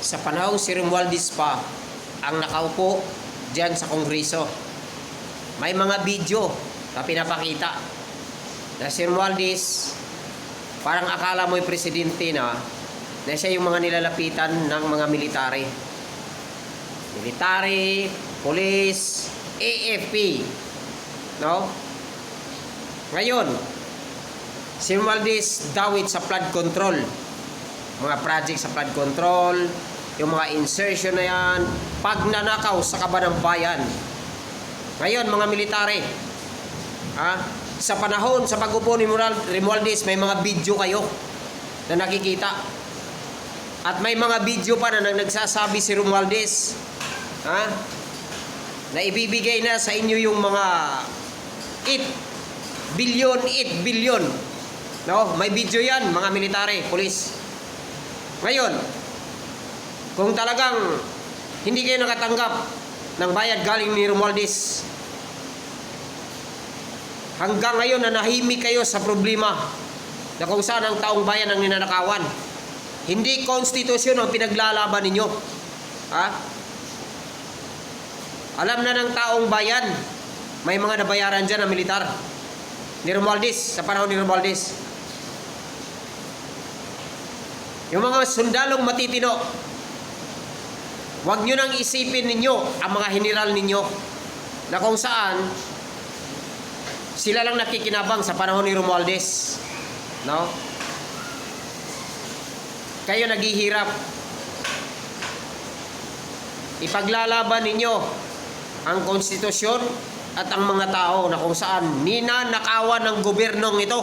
sa panahong si Romualdez pa ang nakaupo diyan sa Kongreso. May mga video na pinapakita na si Romualdez parang akala mo'y presidente na siya yung mga nilalapitan ng mga military, police, AFP, no? Ngayon, si Romualdez dawit sa flood control, mga project sa flood control, yung mga insertion na yan, pagnanakaw sa kaban ng bayan. Ngayon, mga military, sa panahon, sa pag-upo ni Romualdez, may mga video kayo na nakikita. At may mga video pa na nagsasabi si Romualdez, na ibibigay na sa inyo yung mga 8 billion. No? May video yan, mga military, police. Ngayon, kung talagang hindi kayo nakatanggap ng bayad galing ni Romualdez, hanggang ngayon na nahimik kayo sa problema na kung saan ang taong bayan ang ninanakawan. Hindi konstitusyon ang pinaglalaban ninyo. Alam na ng taong bayan, may mga nabayaran dyan na militar ni Romualdez, sa panahon ni Romualdez. Yung mga sundalong matitino, huwag nyo nang isipin ninyo ang mga general ninyo na kung saan sila lang nakikinabang sa panahon ni Romualdez, no? Kayo naghihirap. Ipaglalaban ninyo ang konstitusyon at ang mga tao na kung saan ninanakawan ng gobyernong ito.